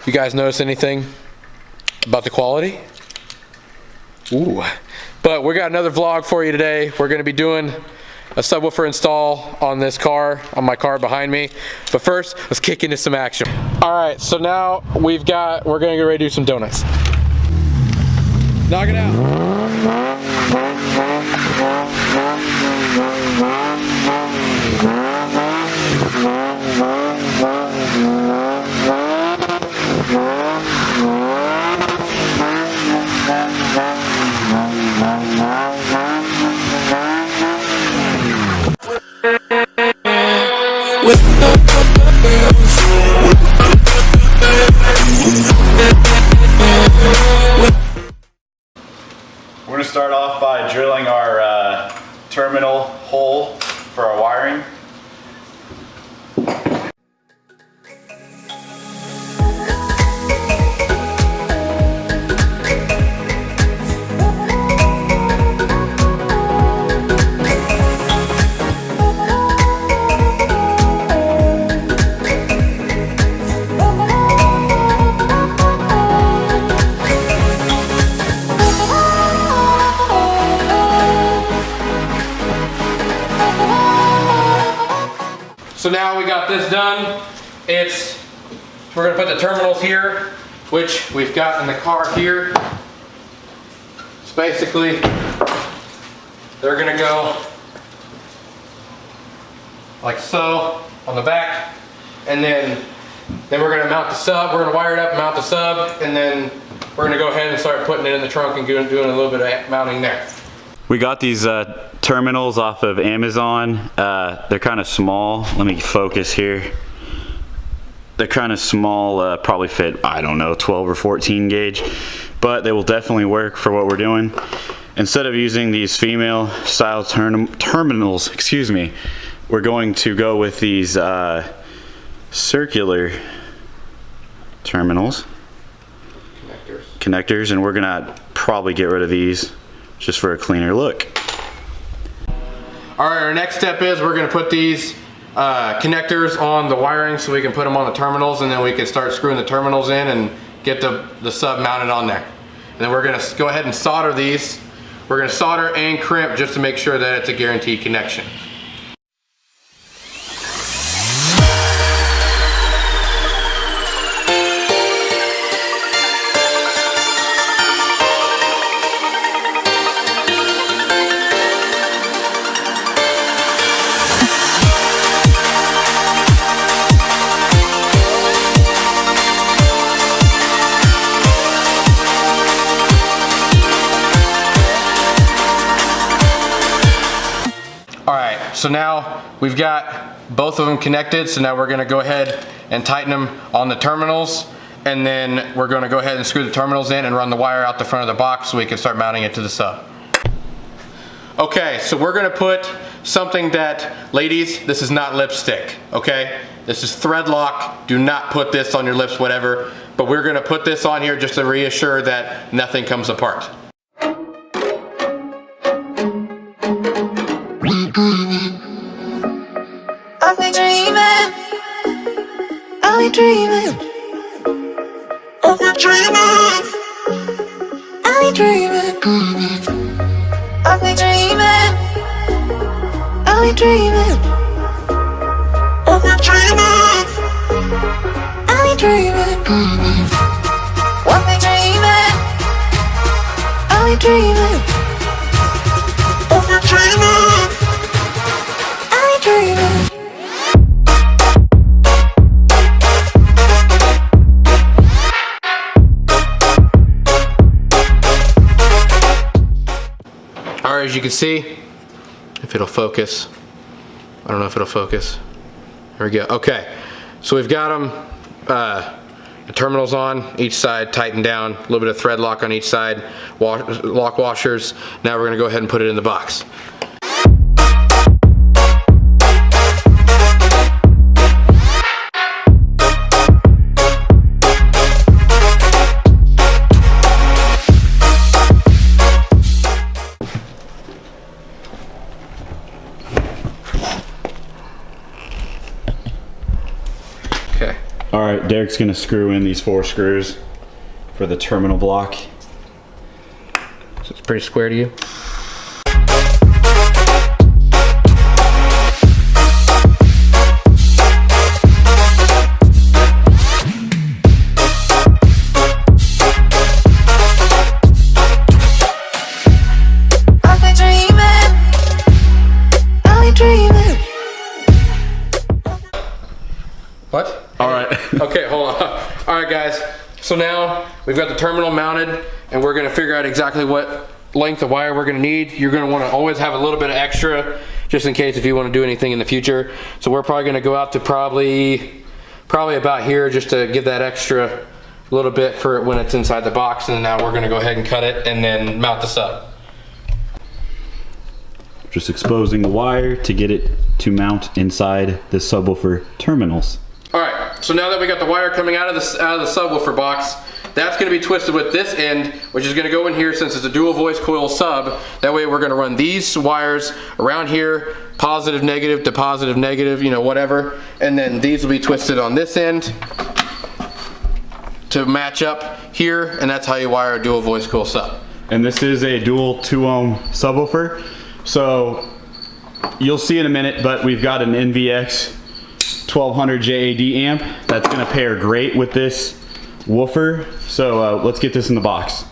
You guys notice anything about the quality? Ooh. But we got another vlog for you today. We're gonna be doing a subwoofer install on this car, on my car behind me. But first, let's kick into some action. All right, so now we're gonna get ready to do some donuts. Knock it out. We're going to start off by drilling our terminal hole for our wiring. So now we got this done. We're gonna put the terminals here, which we've got in the car here. So basically, they're gonna go like so on the back, and then we're gonna mount the sub. We're gonna wire it up, mount the sub, and then we're gonna go ahead and start putting it in the trunk and doing a little bit of mounting there. We got these terminals off of Amazon. They're kind of small. Let me focus here. They're kind of small, probably fit, I don't know, 12 or 14 gauge, but they will definitely work for what we're doing. Instead of using these female style terminals, excuse me, we're going to go with these circular terminals. Connectors, and we're gonna probably get rid of these just for a cleaner look. All right, our next step is we're gonna put these connectors on the wiring so we can put them on the terminals, and then we can start screwing the terminals in and get the sub mounted on there. And then we're gonna go ahead and solder these. We're gonna solder and crimp just to make sure that it's a guaranteed connection. So now we've got both of them connected, so now we're gonna go ahead and tighten them on the terminals, and then we're gonna go ahead and screw the terminals in and run the wire out the front of the box so we can start mounting it to the sub. Okay, so we're gonna put something that, ladies, this is not lipstick, okay? This is thread lock. Do not put this on your lips, whatever, but we're gonna put this on here just to reassure that nothing comes apart. I'll be dreaming. I'll be dreaming. I'll be dreaming. I'll be dreaming. I'll be dreaming. I'll be dreaming. I'll be dreaming. I'll be dreaming. I'll be dreaming. I'll be dreaming. I'll be dreaming. I'll be dreaming. Alright, as you can see, if it'll focus, I don't know if it'll focus. There we go. Okay, so we've got them, the terminals on each side, tightened down, a little bit of thread lock on each side, lock washers. Now we're gonna go ahead and put it in the box. Derek's gonna screw in these 4 screws for the terminal block. So it's pretty square to you. What? All right. Okay, hold on. All right, guys. So now we've got the terminal mounted, and we're gonna figure out exactly what length of wire we're gonna need. You're gonna wanna always have a little bit of extra, just in case if you wanna do anything in the future. So we're probably gonna go out to probably about here, just to give that extra little bit for when it's inside the box. And now we're gonna go ahead and cut it and then mount the sub. Just exposing the wire to get it to mount inside the subwoofer terminals. All right, so now that we got the wire coming out of the subwoofer box, that's gonna be twisted with this end, which is gonna go in here since it's a dual voice coil sub. That way we're gonna run these wires around here, positive, negative to positive, negative, you know, whatever. And then these will be twisted on this end to match up here, and that's how you wire a dual voice coil sub. And this is a dual 2 ohm subwoofer. So you'll see in a minute, but we've got an NVX 1200 JAD amp that's gonna pair great with this woofer. So let's get this in the box.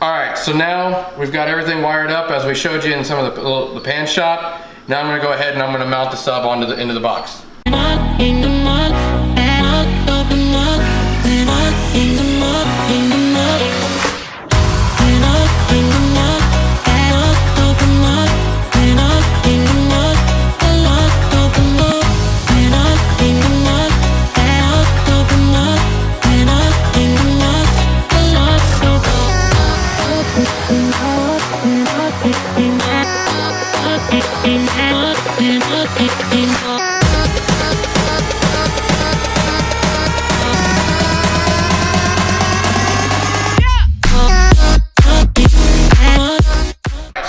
All right, so now we've got everything wired up as we showed you in some of the pan shot. Now I'm gonna go ahead and I'm gonna mount the sub into the box.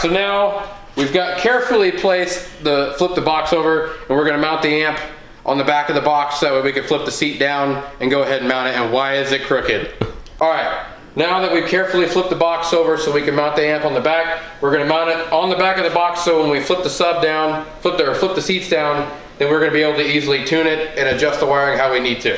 So now we've got carefully placed flip the box over, and we're gonna mount the amp on the back of the box so that way we can flip the seat down and go ahead and mount it. And why is it crooked? All right, now that we've carefully flipped the box over so we can mount the amp on the back, we're gonna mount it on the back of the box so when we flip the sub down, flip the seats down, then we're gonna be able to easily tune it and adjust the wiring how we need to.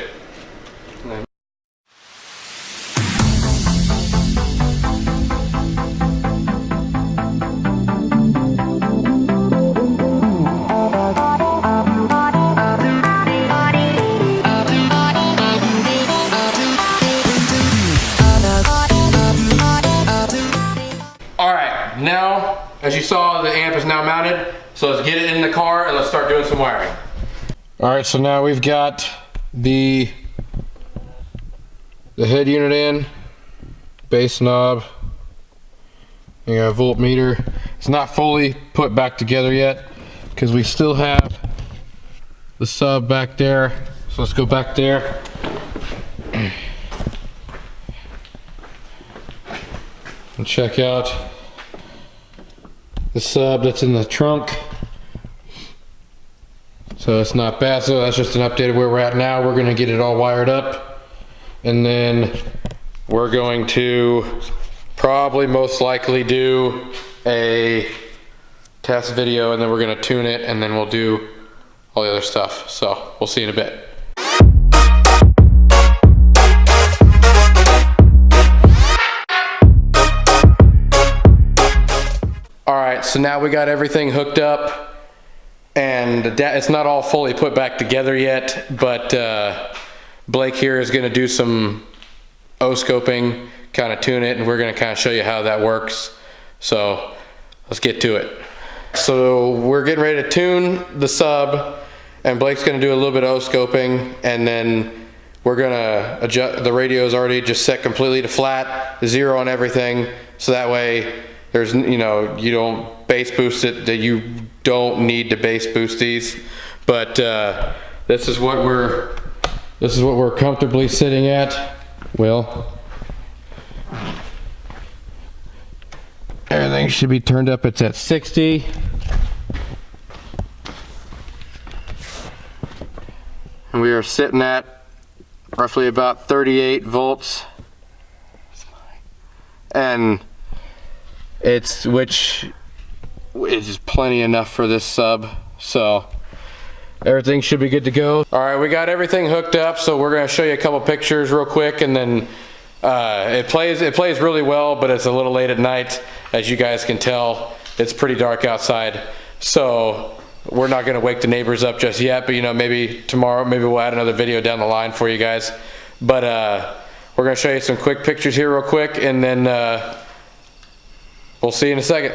Now, as you saw, the amp is now mounted, so let's get it in the car and let's start doing some wiring. All right, so now we've got the head unit in, bass knob, you got a voltmeter. It's not fully put back together yet because we still have the sub back there. So let's go back there. And check out the sub that's in the trunk. So it's not bad. So that's just an update of where we're at now. We're going to get it all wired up, and then we're going to probably most likely do a test video, and then we're going to tune it, and then we'll do all the other stuff. So we'll see you in a bit. So now we got everything hooked up, and it's not all fully put back together yet, but Blake here is going to do some O-scoping, kind of tune it, and we're going to kind of show you how that works. So let's get to it. So we're getting ready to tune the sub, and Blake's going to do a little bit of O-scoping, and then we're going to adjust. The radio is already just set completely to flat, 0 on everything, so that way there's, you know, you don't bass boost it, that you don't need to bass boost these. But this is what we're comfortably sitting at. Will, Everything should be turned up. It's at 60. And we are sitting at roughly about 38 volts. And which is plenty enough for this sub. So everything should be good to go. All right, we got everything hooked up, so we're gonna show you a couple pictures real quick, and then it plays really well, but it's a little late at night. As you guys can tell, it's pretty dark outside. So we're not gonna wake the neighbors up just yet, but you know, maybe tomorrow, maybe we'll add another video down the line for you guys. But we're gonna show you some quick pictures here real quick, and then we'll see you in a second.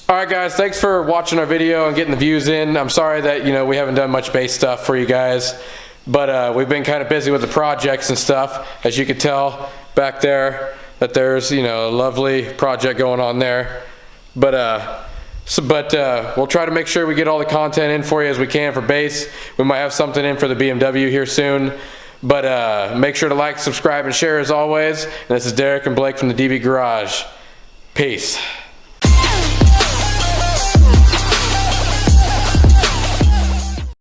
Alright guys, thanks for watching our video and getting the views in. I'm sorry that, you know, we haven't done much bass stuff for you guys, but we've been kind of busy with the projects and stuff. As you can tell back there, that there's, you know, a lovely project going on there. But we'll try to make sure we get all the content in for you as we can for bass. We might have something in for the BMW here soon. But make sure to like, subscribe, and share as always. And this is Derek and Blake from the DB Garage. Peace.